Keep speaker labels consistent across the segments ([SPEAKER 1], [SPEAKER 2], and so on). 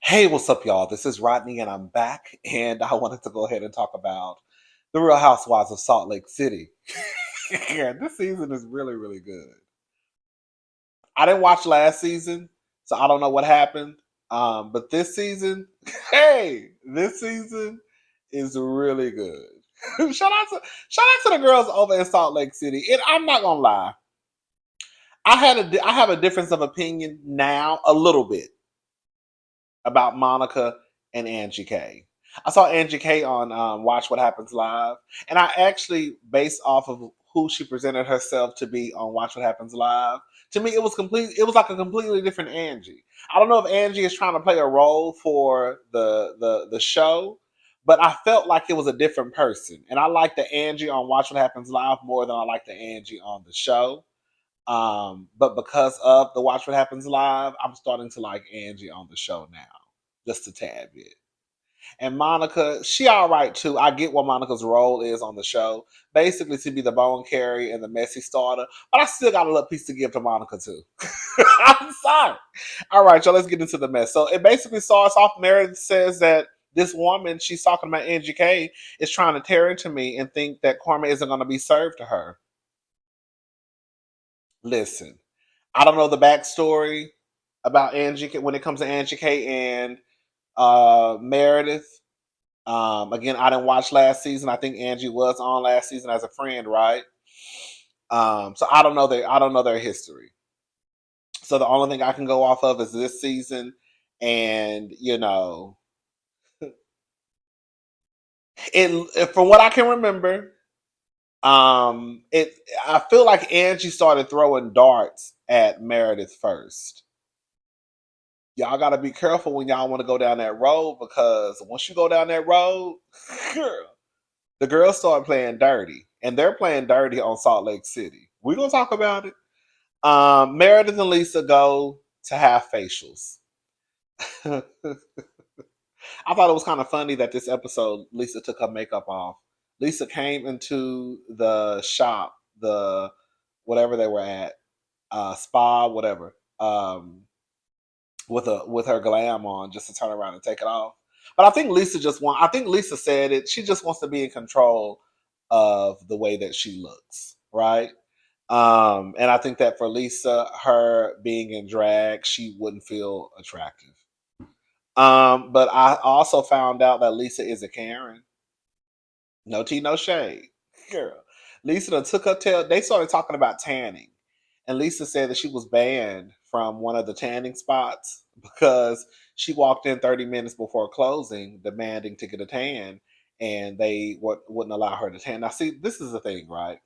[SPEAKER 1] Hey, what's up, y'all? This is Rodney, and I'm back. And I wanted to go ahead and talk about the Real Housewives of Salt Lake City. Yeah, this season is really, really good. I didn't watch last season, so I don't know what happened. But this season, hey, this season is really good. Shout out to the girls over in Salt Lake City. And I'm not gonna lie, I have a difference of opinion now, a little bit, about Monica and Angie K. I saw Angie K on Watch What Happens Live, and I actually, based off of who she presented herself to be on Watch What Happens Live, to me it was complete. It was like a completely different Angie. I don't know if Angie is trying to play a role for the show, but I felt like it was a different person, and I like the Angie on Watch What Happens Live more than I like the Angie on the show. But because of the Watch What Happens Live, I'm starting to like Angie on the show now, just a tad bit. And Monica, she all right too. I get what Monica's role is on the show, basically to be the bone carrier and the messy starter. But I still got a little piece to give to Monica too. I'm sorry. All right, y'all. Let's get into the mess. So it basically starts off. Meredith says that this woman she's talking about, Angie K, is trying to tear into me and think that karma isn't going to be served to her. Listen, I don't know the backstory about Angie when it comes to Angie K and Meredith. Again, I didn't watch last season. I think Angie was on last season as a friend, right? So I don't know their history. So the only thing I can go off of is this season, and from what I can remember, it I feel like Angie started throwing darts at Meredith first. Y'all got to be careful when y'all want to go down that road, because once you go down that road, girl, the girls start playing dirty, and they're playing dirty on Salt Lake City. We're gonna talk about it. Meredith and Lisa go to have facials. I thought it was kind of funny that this episode Lisa took her makeup off. Lisa came into the shop, the whatever they were at, spa, whatever. With her glam on, just to turn around and take it off. But I think Lisa just want. I think Lisa said it. She just wants to be in control of the way that she looks, right? And I think that for Lisa, her being in drag, she wouldn't feel attractive. But I also found out that Lisa is a Karen. No tea, no shade. Girl. Lisa done took her tail. They started talking about tanning. And Lisa said that she was banned from one of the tanning spots because she walked in 30 minutes before closing demanding to get a tan, and they wouldn't allow her to tan. Now, see, this is the thing, right?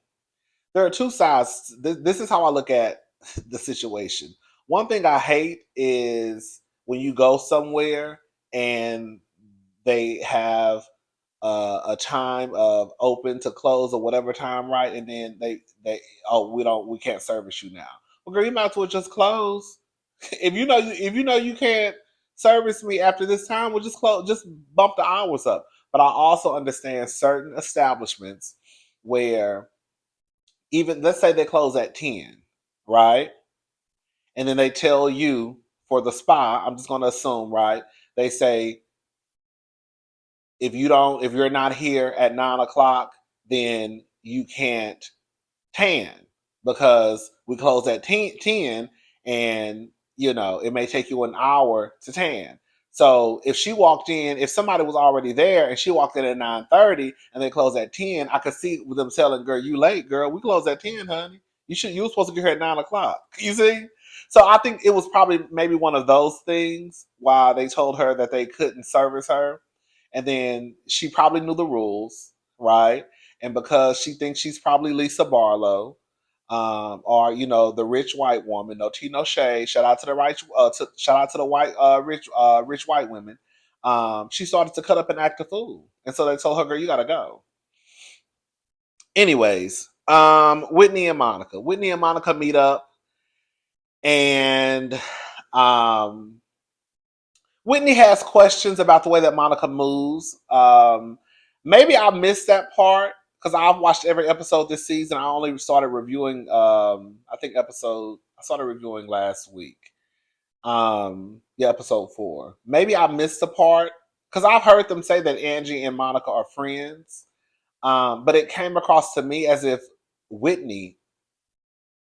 [SPEAKER 1] There are two sides. This is how I look at the situation. One thing I hate is when you go somewhere and they have a time of open to close or whatever time, right? And then they oh, we can't service you now. Well, girl, you might as well just close. If you know you can't service me after this time, we'll just close, just bump the hours up. But I also understand certain establishments where, even let's say they close at 10, right? And then they tell you for the spa, I'm just going to assume, right? They say, if you're not here at 9 o'clock, then you can't tan, because we close at 10, and it may take you an hour to tan. So if somebody was already there and she walked in at 9:30 and they close at 10, I could see them telling, girl, you late, girl. We close at 10, honey. You were supposed to get here at 9 o'clock. You see? So I think it was probably maybe one of those things why they told her that they couldn't service her. And then she probably knew the rules, right? And because she thinks she's probably Lisa Barlow, or the rich white woman, no tea, no shade. Shout out to the right, shout out to the white, rich white women. She started to cut up and act a fool, and so they told her, "Girl, you gotta go." Anyways, Whitney and Monica meet up, and um, Whitney has questions about the way that Monica moves. Maybe I missed that part because I've watched every episode this season. I only started reviewing, I started reviewing last week. Yeah, episode 4. Maybe I missed the part because I've heard them say that Angie and Monica are friends. But it came across to me as if Whitney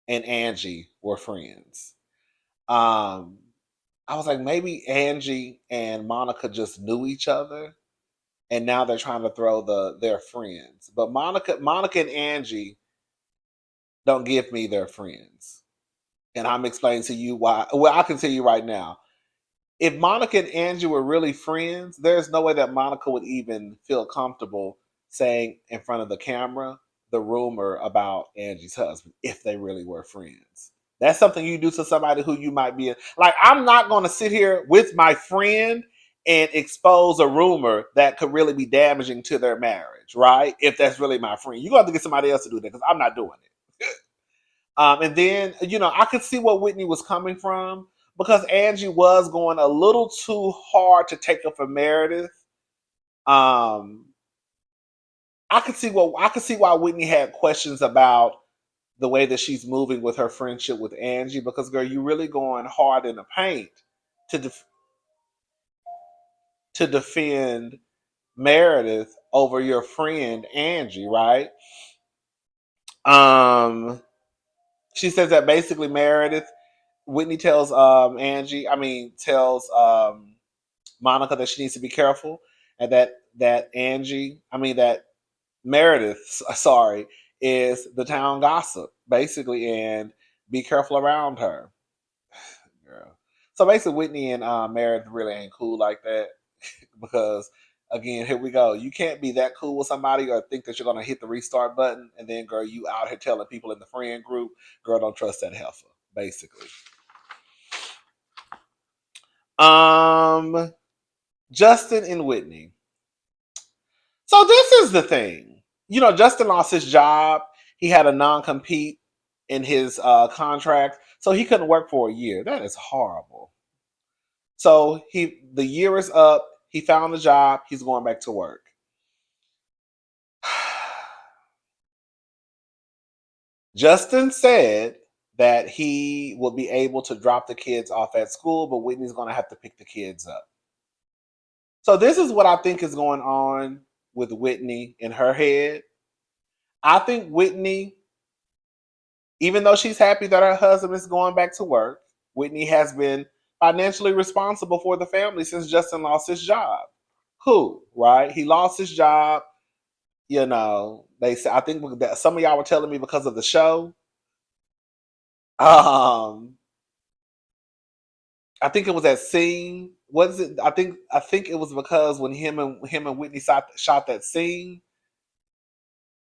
[SPEAKER 1] and Angie were friends. Um, I was like, maybe Angie and Monica just knew each other, and now they're trying to throw their friends. But Monica and Angie don't give me their friends, and I'm explaining to you why. Well, I can tell you right now. If Monica and Angie were really friends, there's no way that Monica would even feel comfortable saying in front of the camera the rumor about Angie's husband if they really were friends. That's something you do to somebody who you might be like. I'm not going to sit here with my friend and expose a rumor that could really be damaging to their marriage, right? If that's really my friend, you got to get somebody else to do that because I'm not doing it. And then, I could see what Whitney was coming from because Angie was going a little too hard to take up for Meredith. Um, I could see why Whitney had questions about the way that she's moving with her friendship with Angie because, girl, you really going hard in the paint to to defend Meredith over your friend Angie, right? Um, she says that basically Meredith Whitney tells tells Monica that she needs to be careful, and that Meredith, sorry, is the town gossip basically, and be careful around her, girl. So basically, Whitney and Meredith really ain't cool like that because. Again, here we go. You can't be that cool with somebody or think that you're gonna hit the restart button, and then, girl, you out here telling people in the friend group, girl, don't trust that heifer. Basically, Um, Justin and Whitney. So this is the thing. Justin lost his job. He had a non-compete in his contract, so he couldn't work for a year. That is horrible. So the year is up. He found a job. He's going back to work. Justin said that he will be able to drop the kids off at school, but Whitney's going to have to pick the kids up. So this is what I think is going on with Whitney in her head. I think Whitney, even though she's happy that her husband is going back to work, Whitney has been financially responsible for the family since Justin lost his job. Cool, right? He lost his job. They say I think that some of y'all were telling me because of the show. Um, I think it was that scene. What is it? I think it was because when him and Whitney shot that scene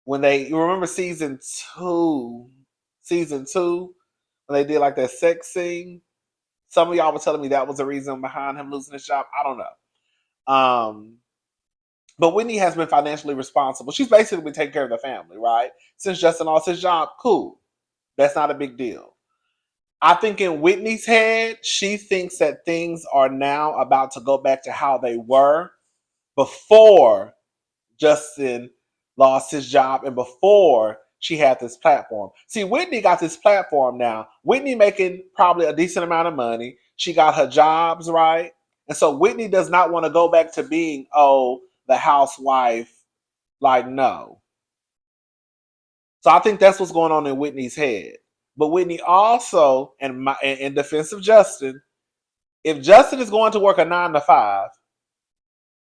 [SPEAKER 1] when you remember season two when they did like that sex scene. Some of y'all were telling me that was the reason behind him losing his job. I don't know. But Whitney has been financially responsible. She's basically been taking care of the family, right? Since Justin lost his job, cool. That's not a big deal. I think in Whitney's head, she thinks that things are now about to go back to how they were before Justin lost his job and before she had this platform. See, Whitney got this platform now. Whitney making probably a decent amount of money. She got her jobs, right? And so Whitney does not want to go back to being, the housewife. Like, no. So I think that's what's going on in Whitney's head. But Whitney also, in defense of Justin, if Justin is going to work a 9 to 5,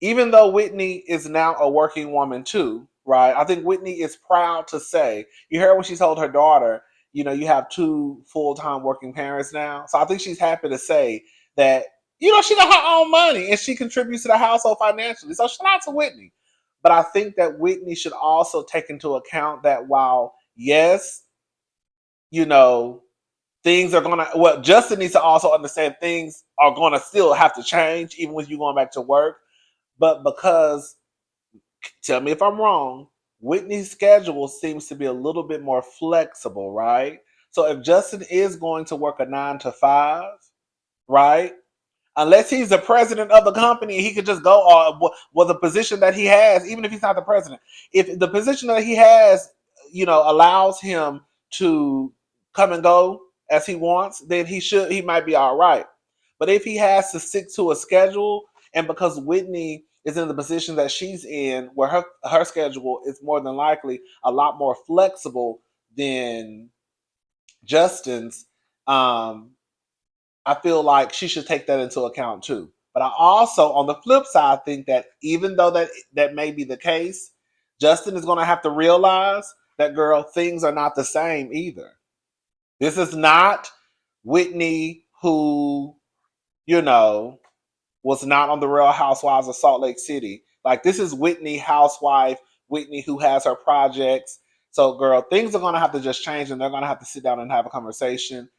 [SPEAKER 1] even though Whitney is now a working woman too, right? I think Whitney is proud to say, you heard when she told her daughter, you have 2 full-time working parents now. So I think she's happy to say that, she got her own money and she contributes to the household financially. So shout out to Whitney. But I think that Whitney should also take into account that while, yes, you know, things are gonna Justin needs to also understand things are gonna still have to change, even with you going back to work. But because, tell me if I'm wrong, Whitney's schedule seems to be a little bit more flexible, right? So if Justin is going to work a 9 to 5, right? Unless he's the president of the company, he could just go the position that he has, even if he's not the president. If the position that he has, allows him to come and go as he wants, then he might be all right. But if he has to stick to a schedule, and because Whitney is in the position that she's in, where her schedule is more than likely a lot more flexible than Justin's, um, I feel like she should take that into account too. But I also, on the flip side, think that even though that may be the case, Justin is going to have to realize that, girl, things are not the same either. This is not Whitney who, you know, was not on the Real Housewives of Salt Lake City. Like, this is Whitney, housewife, Whitney who has her projects. So, girl, things are going to have to just change, and they're going to have to sit down and have a conversation,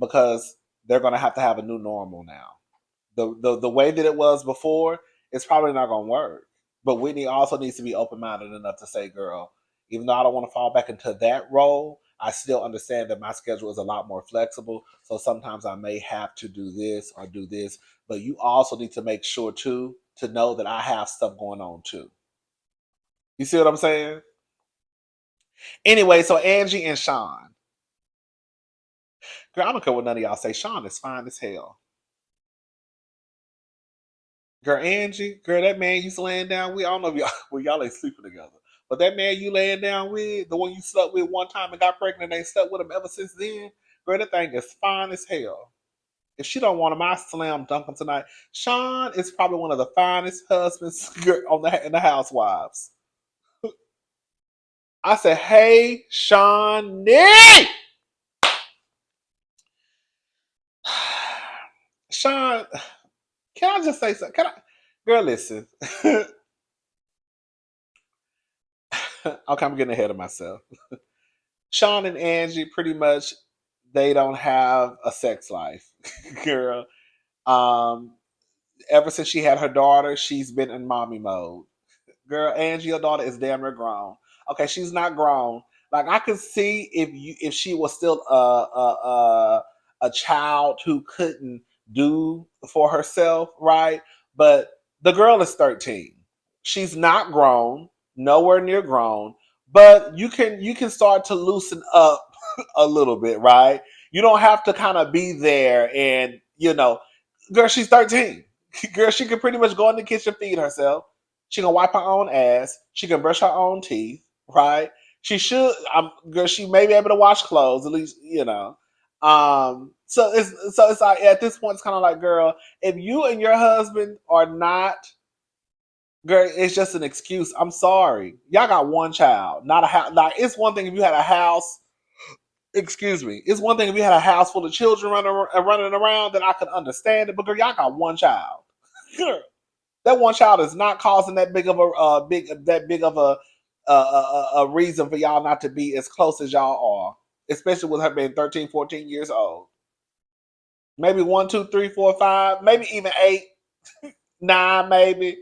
[SPEAKER 1] because they're going to have a new normal now. The way that it was before, it's probably not going to work. But Whitney also needs to be open minded enough to say, girl, even though I don't want to fall back into that role, I still understand that my schedule is a lot more flexible. So sometimes I may have to do this or do this. But you also need to make sure, too, to know that I have stuff going on, too. You see what I'm saying? Anyway, so Angie and Sean. Girl, I don't care what none of y'all say. Sean is fine as hell. Girl, Angie, girl, that man you laying down with, I don't know if y'all, well, y'all ain't sleeping together. But that man you laying down with, the one you slept with one time and got pregnant, and ain't slept with him ever since then, girl, that thing is fine as hell. If she don't want him, I slam dunk him tonight. Sean is probably one of the finest husbands on in the Housewives. I said, hey, Sean, Sean, can I just say something? Can I, girl, listen. Okay, I'm getting ahead of myself. Sean and Angie, pretty much, they don't have a sex life, girl. Um, Ever since she had her daughter, she's been in mommy mode. Girl, Angie, your daughter is damn near grown. Okay, she's not grown. Like, I could see if she was still a child who couldn't do for herself, right? But the girl is 13. She's not grown, nowhere near grown. But you can start to loosen up a little bit, right? You don't have to kind of be there, and girl, she's 13. Girl, she can pretty much go in the kitchen, feed herself. She can wipe her own ass. She can brush her own teeth, right? She should. Girl, she may be able to wash clothes, at least, So it's like, at this point, it's kind of like, girl, if you and your husband are not, girl, it's just an excuse. I'm sorry, y'all got one child, not a house. Like, it's one thing if you had a house. Excuse me. It's one thing if you had a house full of children running around, then I could understand it. But girl, y'all got one child. Girl, that one child is not causing that big of a reason for y'all not to be as close as y'all are, especially with her being 13, 14 years old. Maybe one, two, three, four, five, maybe even eight, nine, maybe.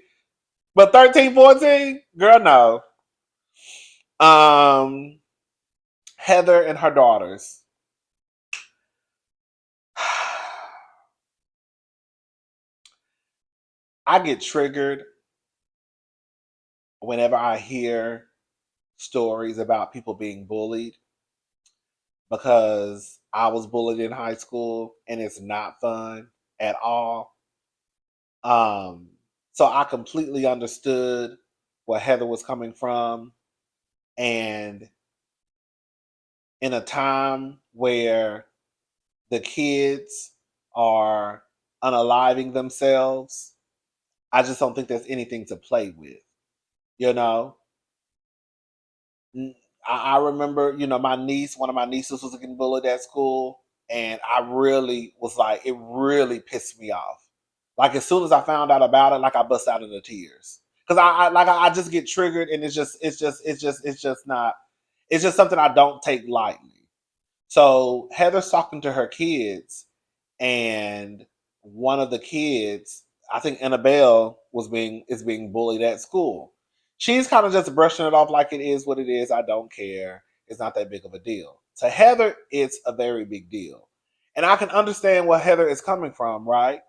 [SPEAKER 1] But 13, 14, girl, no. Um, Heather and her daughters. I get triggered whenever I hear stories about people being bullied, because I was bullied in high school and it's not fun at all. Um, so I completely understood where Heather was coming from. And in a time where the kids are unaliving themselves, I just don't think there's anything to play with. You know, I remember, my niece, one of my nieces was getting bullied at school, and I really was like, it really pissed me off. Like, as soon as I found out about it, like, I bust out into tears, because I just get triggered, and it's just not, it's just something I don't take lightly. So Heather's talking to her kids, and one of the kids, I think Annabelle, is being bullied at school. She's kind of just brushing it off like it is what it is. I don't care. It's not that big of a deal. To Heather, it's a very big deal. And I can understand where Heather is coming from, right?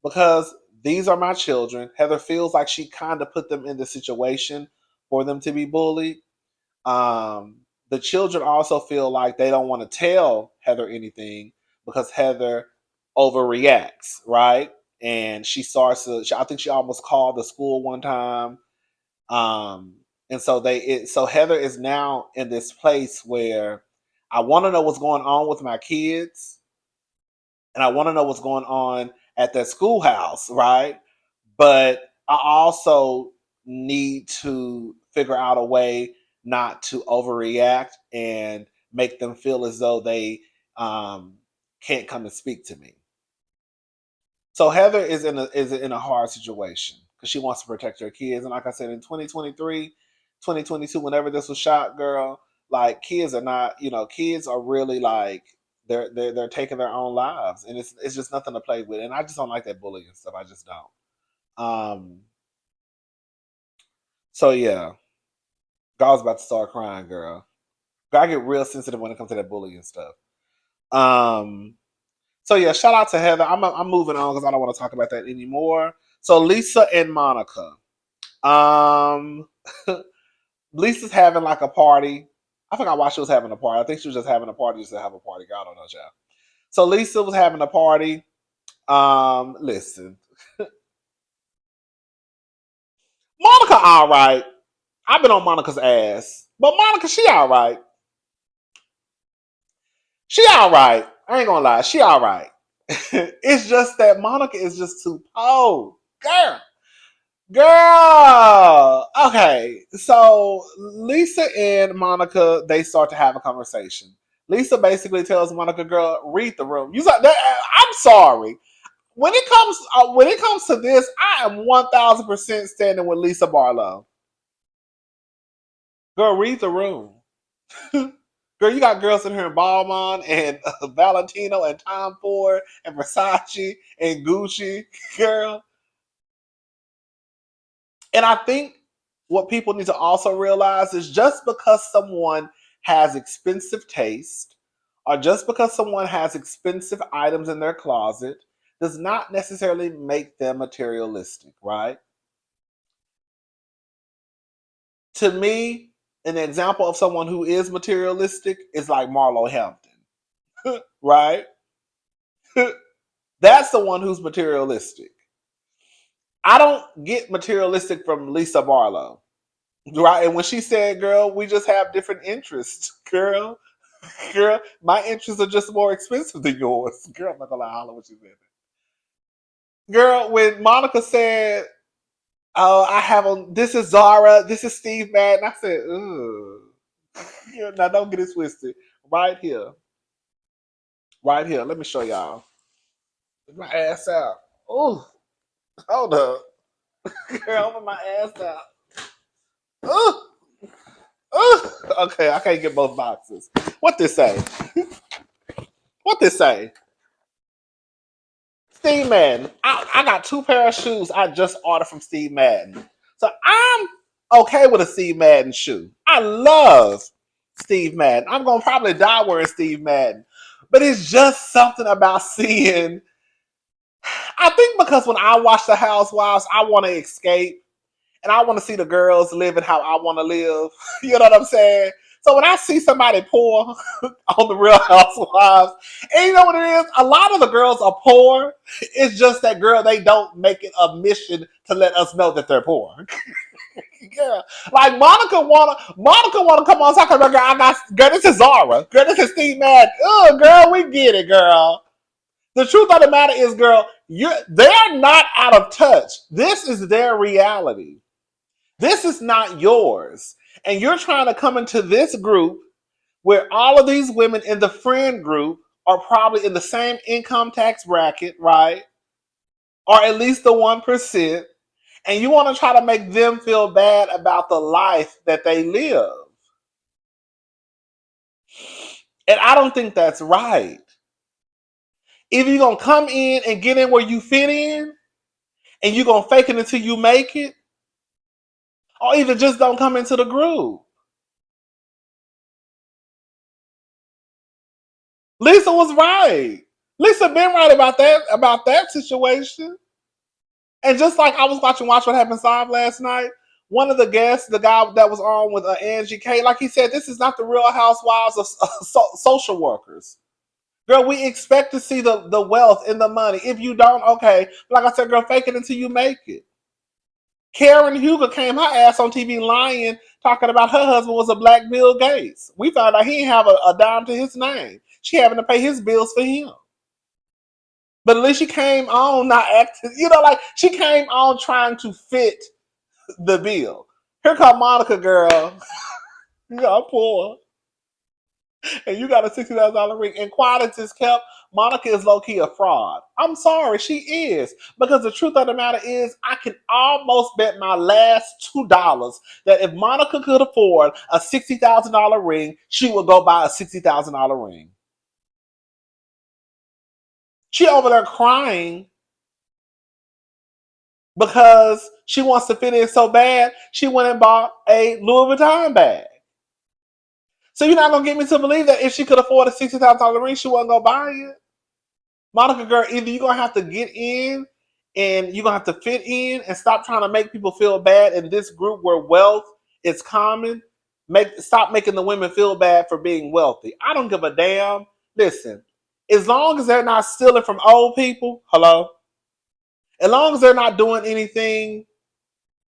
[SPEAKER 1] Because these are my children. Heather feels like she kind of put them in the situation for them to be bullied. The children also feel like they don't want to tell Heather anything, because Heather overreacts, right? And she starts to. I think she almost called the school one time. Um, and so so Heather is now in this place where I want to know what's going on with my kids, and I want to know what's going on at their schoolhouse, right? But I also need to figure out a way not to overreact and make them feel as though they um, can't come and speak to me. So Heather is in a hard situation because she wants to protect her kids. And like I said, in 2023, 2022, whenever this was shot, girl, like kids are not, kids are really like they're taking their own lives, and it's just nothing to play with. And I just don't like that bullying stuff. I just don't. So yeah, God's about to start crying, girl. I get real sensitive when it comes to that bullying stuff. Um, So yeah, shout out to Heather. I'm moving on because I don't want to talk about that anymore. So Lisa and Monica. Um, Lisa's having like a party. I forgot why she was having a party. I think she was just having a party just to have a party. I don't know, child. So Lisa was having a party. Listen, Monica, all right. I've been on Monica's ass, but Monica, she all right. She all right. I ain't gonna lie, she all right. It's just that Monica is just too old, girl. Girl. Okay. So Lisa and Monica, they start to have a conversation. Lisa basically tells Monica, girl, read the room. I'm sorry. When it comes to this, I am 1000% standing with Lisa Barlow. Girl, read the room. Girl, you got girls in here in Balmain and Valentino and Tom Ford and Versace and Gucci. Girl, and I think what people need to also realize is just because someone has expensive taste or just because someone has expensive items in their closet does not necessarily make them materialistic, right? To me, an example of someone who is materialistic is like Marlo Hampton, right? That's the one who's materialistic. I don't get materialistic from Lisa Barlow. Right. And when she said, girl, we just have different interests, girl. Girl, my interests are just more expensive than yours. Girl, I'm not gonna lie, holler what you said. Girl, when Monica said, oh, I have on this is Zara, this is Steve Madden, I said, ugh. Now don't get it twisted. Right here. Right here. Let me show y'all. Get my ass out. Oh, hold up. Girl, open my ass out. Oh, okay, I can't get both boxes. What this say? What this say? Steve Madden. I got two pair of shoes I just ordered from Steve Madden. So I'm okay with a Steve Madden shoe. I love Steve Madden. I'm gonna probably die wearing Steve Madden. But it's just something about seeing. I think because when I watch the Housewives, I want to escape and I want to see the girls living how I want to live. You know what I'm saying? So when I see somebody poor on the Real Housewives, and you know what it is? A lot of the girls are poor. It's just that girl, they don't make it a mission to let us know that they're poor. Yeah. Like Monica wanna come on talking about girl, this is Zara. Girl, this is Steve Madden. Oh, girl, we get it, girl. The truth of the matter is, girl, they're not out of touch. This is their reality. This is not yours. And you're trying to come into this group where all of these women in the friend group are probably in the same income tax bracket, right? Or at least the 1%. And you want to try to make them feel bad about the life that they live. And I don't think that's right. Either you're going to come in and get in where you fit in, and you're going to fake it until you make it, or either just don't come into the group. Lisa was right. Lisa been right about that situation. And just like I was watching Watch What Happens Live last night, one of the guests, the guy that was on with Angie K, like he said, this is not the Real Housewives of social workers. Girl, we expect to see the wealth and the money. If you don't, okay. Like I said, girl, fake it until you make it. Karen Huger came her ass on TV lying, talking about her husband was a black Bill Gates. We found out he didn't have a dime to his name. She having to pay his bills for him. But at least she came on not acting, like she came on trying to fit the bill. Here come Monica, girl. You got poor. And you got a $60,000 ring. And quiet is kept. Monica is low key a fraud. I'm sorry, she is. Because the truth of the matter is, I can almost bet my last $2 that if Monica could afford a $60,000 ring, she would go buy a $60,000 ring. She over there crying because she wants to fit in so bad, she went and bought a Louis Vuitton bag. So you're not gonna get me to believe that if she could afford a $60,000 ring, she wasn't gonna buy it. Monica girl, either you're gonna have to get in and you're gonna have to fit in and stop trying to make people feel bad in this group where wealth is common. Stop making the women feel bad for being wealthy. I don't give a damn. Listen, as long as they're not stealing from old people, hello. As long as they're not doing anything,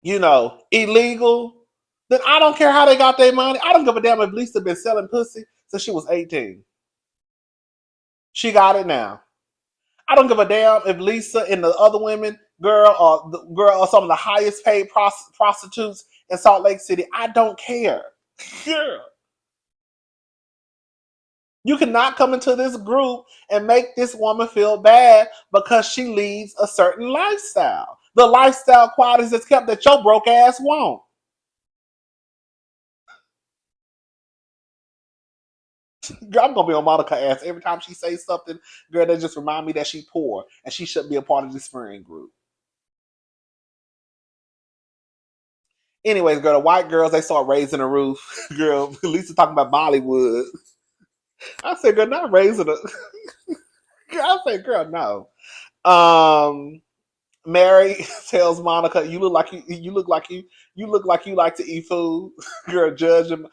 [SPEAKER 1] illegal, then I don't care how they got their money. I don't give a damn if Lisa been selling pussy since she was 18. She got it now. I don't give a damn if Lisa and the other women, girl, are some of the highest paid prostitutes in Salt Lake City. I don't care. Girl. You cannot come into this group and make this woman feel bad because she leads a certain lifestyle. The lifestyle qualities that's kept that your broke ass won't. Girl, I'm gonna be on Monica ass every time she says something. Girl, that just remind me that she poor and she shouldn't be a part of this friend group. Anyways, girl, the white girls they start raising the roof. Girl, Lisa talking about Bollywood. I said, girl, not raising the. Girl, I said, girl, no. Mary tells Monica, "You look like you like to eat food." Girl, judge him.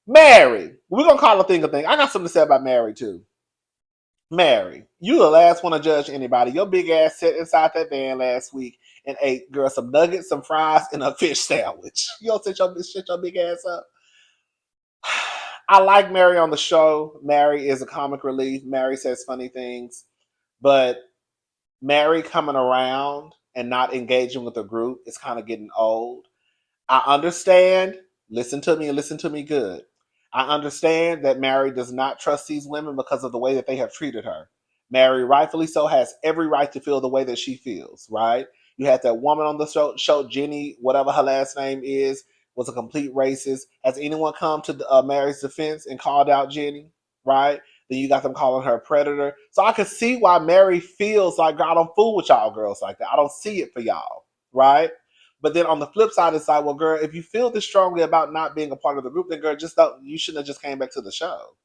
[SPEAKER 1] Mary, we're gonna call a thing a thing. I got something to say about Mary too. Mary, you the last one to judge anybody. Your big ass sat inside that van last week and ate, girl, some nuggets, some fries, and a fish sandwich. You don't shit your big ass up. I like Mary on the show. Mary is a comic relief. Mary says funny things, but Mary coming around and not engaging with the group is kind of getting old. I understand. Listen to me and listen to me good. I understand that Mary does not trust these women because of the way that they have treated her. Mary, rightfully so, has every right to feel the way that she feels, right? You had that woman on the show Jenny, whatever her last name is, was a complete racist. Has anyone come to Mary's defense and called out Jenny, right? Then you got them calling her a predator. So I can see why Mary feels like, God, I don't fool with y'all girls like that. I don't see it for y'all, right? But then on the flip side, it's like, well, girl, if you feel this strongly about not being a part of the group, then girl, you shouldn't have just came back to the show.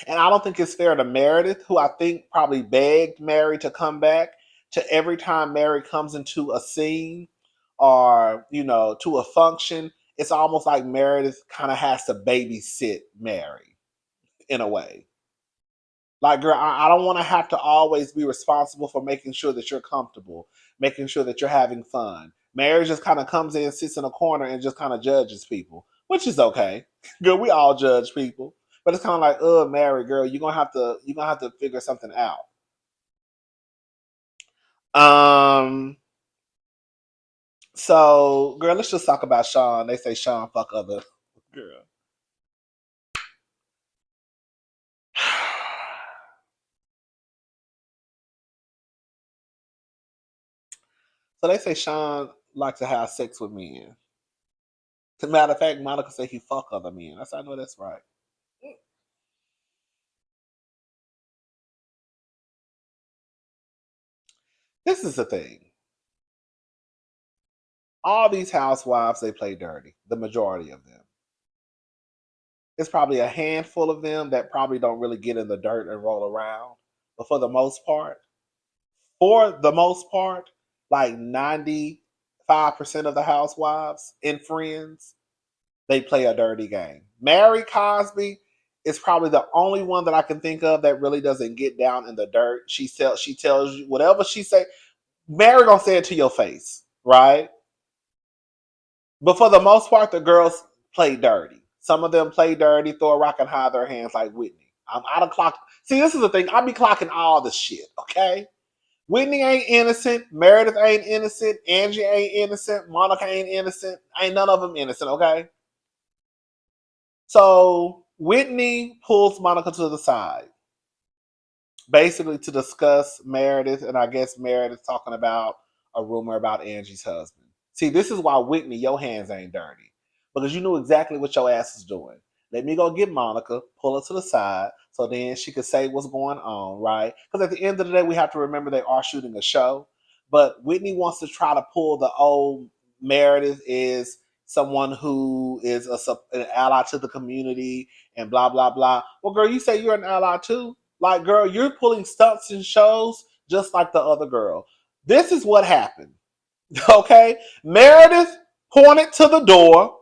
[SPEAKER 1] And I don't think it's fair to Meredith, who I think probably begged Mary to come back, to every time Mary comes into a scene or, to a function, it's almost like Meredith kind of has to babysit Mary in a way. Like, girl, I don't want to have to always be responsible for making sure that you're comfortable, making sure that you're having fun. Mary just kind of comes in, sits in a corner, and just kind of judges people, which is okay. Girl, we all judge people, but it's kind of like, Mary, girl, you're gonna have to figure something out. Um. So, girl, let's just talk about Sean. They say Sean fuck other girl. So they say Sean likes to have sex with men. As a matter of fact, Monica said he fuck other men. I said, I know that's right. This is the thing. All these housewives, they play dirty. The majority of them. There's probably a handful of them that probably don't really get in the dirt and roll around. But for the most part, like 95% of the housewives and friends, they play a dirty game. Mary Cosby is probably the only one that I can think of that really doesn't get down in the dirt. She tells you whatever she say. Mary gonna say it to your face, right? But for the most part, the girls play dirty. Some of them play dirty, throw a rock and hide their hands like Whitney. I'm out of clock. See, this is the thing. I be clocking all the shit, okay? Whitney ain't innocent. Meredith ain't innocent. Angie ain't innocent. Monica ain't innocent. Ain't none of them innocent, okay? So Whitney pulls Monica to the side, basically to discuss Meredith, and I guess Meredith talking about a rumor about Angie's husband. See, this is why Whitney, your hands ain't dirty. Because you knew exactly what your ass is doing. Let me go get Monica, pull her to the side, so then she could say what's going on, right? Because at the end of the day, we have to remember they are shooting a show. But Whitney wants to try to pull the old Meredith is someone who is an ally to the community and blah, blah, blah. Well, girl, you say you're an ally too. Like, girl, you're pulling stunts in shows just like the other girl. This is what happened. Okay? Meredith pointed to the door,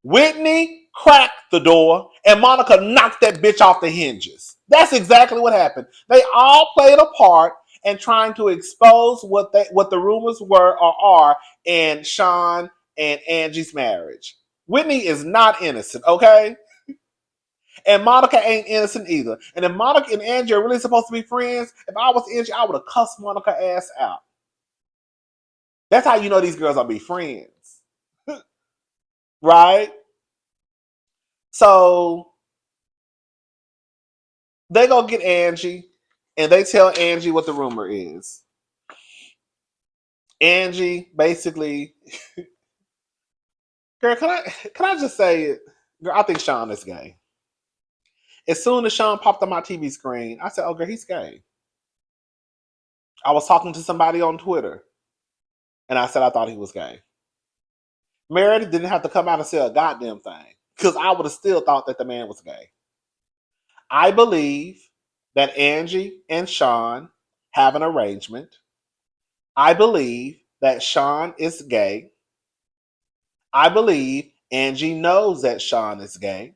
[SPEAKER 1] Whitney cracked the door, and Monica knocked that bitch off the hinges. That's exactly what happened. They all played a part in trying to expose what the rumors were or are in Sean and Angie's marriage. Whitney is not innocent, okay? And Monica ain't innocent either. And if Monica and Angie are really supposed to be friends, if I was Angie, I would have cussed Monica ass out. That's how you know these girls are be friends. Right? So they go get Angie and they tell Angie what the rumor is. Angie basically, girl, can I just say it? Girl, I think Sean is gay. As soon as Sean popped on my TV screen, I said, oh, girl, he's gay. I was talking to somebody on Twitter and I said I thought he was gay. Meredith didn't have to come out and say a goddamn thing because I would have still thought that the man was gay. I believe that Angie and Sean have an arrangement. I believe that Sean is gay. I believe Angie knows that Sean is gay.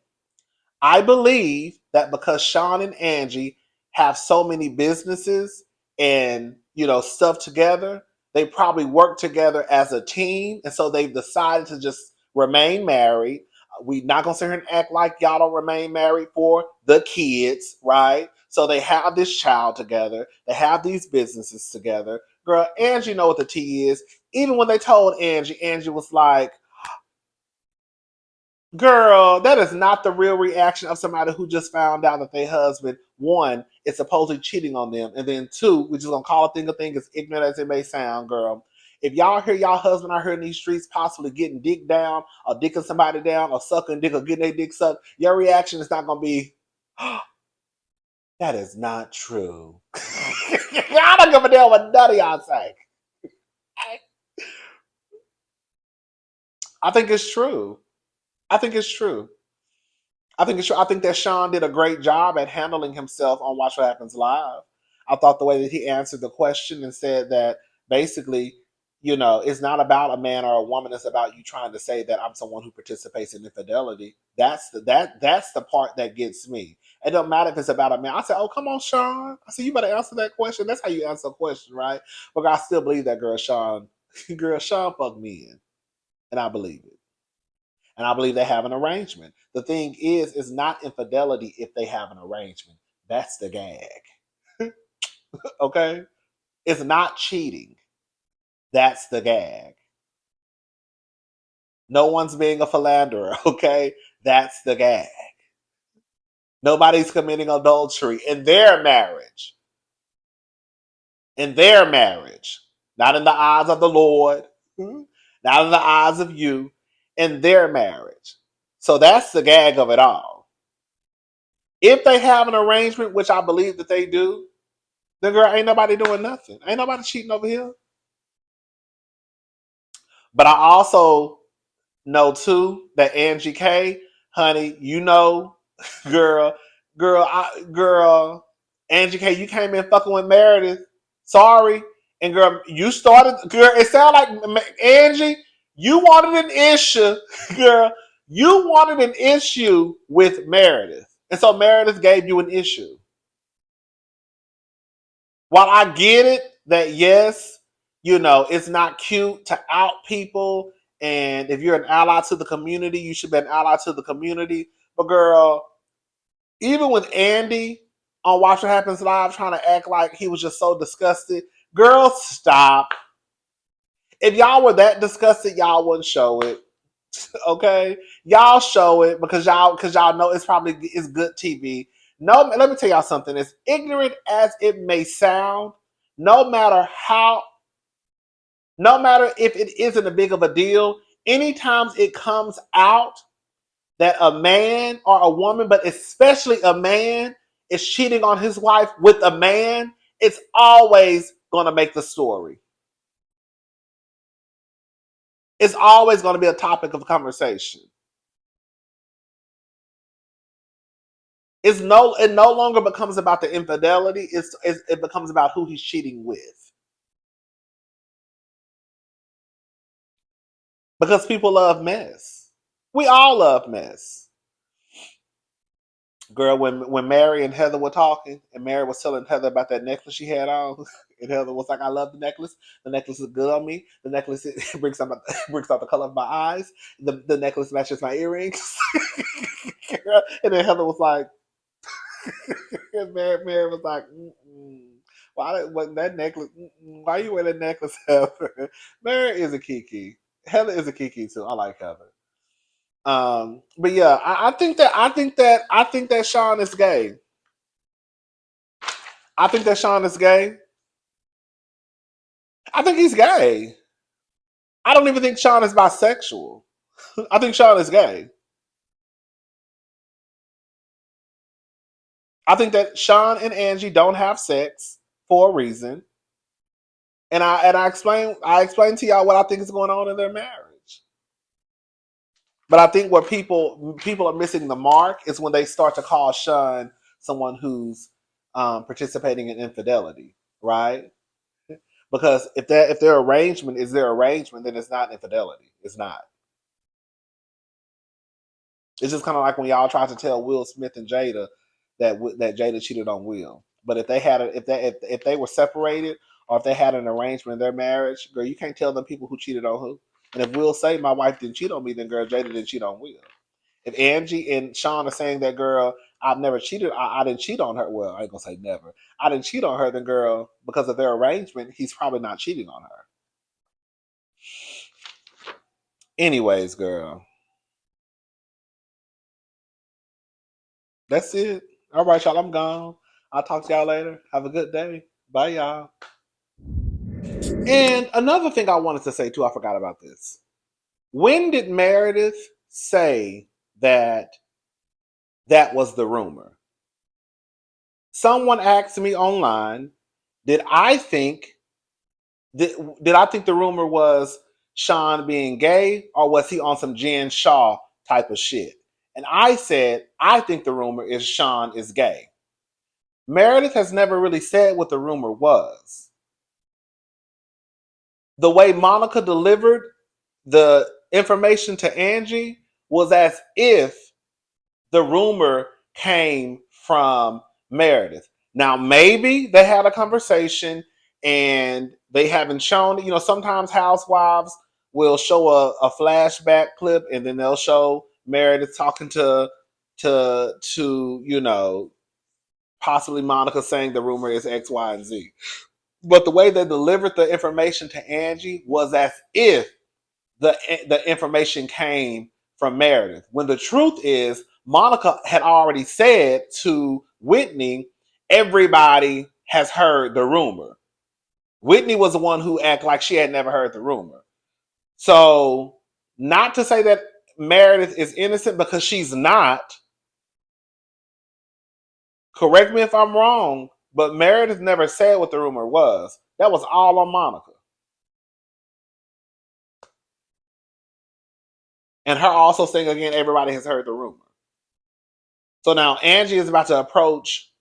[SPEAKER 1] I believe that because Sean and Angie have so many businesses and stuff together, they probably work together as a team, and so they've decided to just remain married. We're not gonna sit here and act like y'all don't remain married for the kids, right? So they have this child together. They have these businesses together. Girl, Angie know what the tea is. Even when they told Angie, Angie was like, girl, that is not the real reaction of somebody who just found out that their husband, one, is supposedly cheating on them, and then two, we're just gonna call a thing, as ignorant as it may sound, girl. If y'all hear y'all husband out here in these streets possibly getting dick down, or dicking somebody down, or sucking dick, or getting their dick sucked, your reaction is not gonna be, oh, that is not true. I don't give a damn what none of y'all say. I think it's true. I think it's true. I think it's true. I think that Sean did a great job at handling himself on Watch What Happens Live. I thought the way that he answered the question and said that basically, it's not about a man or a woman. It's about you trying to say that I'm someone who participates in infidelity. That's the part that gets me. It don't matter if it's about a man. I said, oh, come on, Sean. I said, you better answer that question. That's how you answer a question, right? But I still believe that Sean fucked me in. And I believe it. And I believe they have an arrangement. The thing is, it's not infidelity if they have an arrangement. That's the gag. Okay? It's not cheating. That's the gag. No one's being a philanderer, okay? That's the gag. Nobody's committing adultery in their marriage. In their marriage. Not in the eyes of the Lord. Not in the eyes of you. In their marriage. So that's the gag of it all. If they have an arrangement, which I believe that they do, then girl, ain't nobody doing nothing. Ain't nobody cheating over here. But I also know too that Angie K, honey, girl, Angie K, you came in fucking with Meredith. Sorry. And girl, you started, girl, it sounded like Angie, you wanted an issue, girl. You wanted an issue with Meredith. And so Meredith gave you an issue. While I get it that yes, it's not cute to out people, and if you're an ally to the community, you should be an ally to the community. But girl, even with Andy on Watch What Happens Live trying to act like he was just so disgusted, girl, stop. If y'all were that disgusted, y'all wouldn't show it. Okay, y'all show it because y'all know it's good TV. No, let me tell y'all something. As ignorant as it may sound, no matter how, no matter if it isn't a big of a deal, anytime it comes out that a man or a woman, but especially a man, is cheating on his wife with a man, it's always going to make the story. It's always going to be a topic of conversation. It no longer becomes about the infidelity. It becomes about who he's cheating with. Because people love mess. We all love mess. Girl, when Mary and Heather were talking, and Mary was telling Heather about that necklace she had on, and Heather was like, "I love the necklace. The necklace is good on me. The necklace brings out the color of my eyes. The necklace matches my earrings." And then Heather was like, and Mary was like, mm-mm. Why that necklace? Why you wear that necklace, Heather? Mary is a Kiki. Heather is a Kiki too. I like Heather. But yeah, I think that Sean is gay. I think that Sean is gay. I think he's gay. I don't even think Sean is bisexual. I think Sean is gay. I think that Sean and Angie don't have sex for a reason. And I explained to y'all what I think is going on in their marriage. But I think where people are missing the mark is when they start to call Sean someone who's participating in infidelity, right? Because if their arrangement is their arrangement, then it's not infidelity. It's not. It's just kind of like when y'all tried to tell Will Smith and Jada that Jada cheated on Will. But if they had if they were separated or if they had an arrangement in their marriage, girl, you can't tell them people who cheated on who. And if Will say my wife didn't cheat on me, then girl, Jada didn't cheat on Will. If Angie and Sean are saying that girl, I've never cheated, I didn't cheat on her. Well, I ain't gonna say never. I didn't cheat on her, then girl, because of their arrangement, he's probably not cheating on her. Anyways, girl, that's it. All right, y'all, I'm gone. I'll talk to y'all later. Have a good day. Bye, y'all. And another thing I wanted to say too, I forgot about this. When did Meredith say that that was the rumor? Someone asked me online, did I think did I think the rumor was Sean being gay or was he on some Jen Shaw type of shit? And I said, I think the rumor is Sean is gay. Meredith has never really said what the rumor was. The way Monica delivered the information to Angie was as if the rumor came from Meredith. Now, maybe they had a conversation and they haven't shown it. Sometimes housewives will show a flashback clip and then they'll show Meredith talking to possibly Monica saying the rumor is X, Y, and Z. But the way they delivered the information to Angie was as if the information came from Meredith. When the truth is, Monica had already said to Whitney, everybody has heard the rumor. Whitney was the one who acted like she had never heard the rumor. So, not to say that Meredith is innocent because she's not. Correct me if I'm wrong, but Meredith never said what the rumor was. That was all on Monica. And her also saying again, everybody has heard the rumor. So now Angie is about to approach.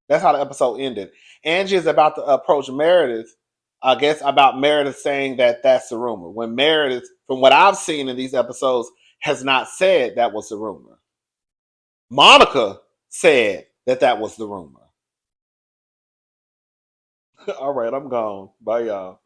[SPEAKER 1] That's how the episode ended. Angie is about to approach Meredith, I guess, about Meredith saying that that's the rumor. When Meredith, from what I've seen in these episodes, has not said that was the rumor. Monica said that that was the rumor. All right, I'm gone. Bye, y'all.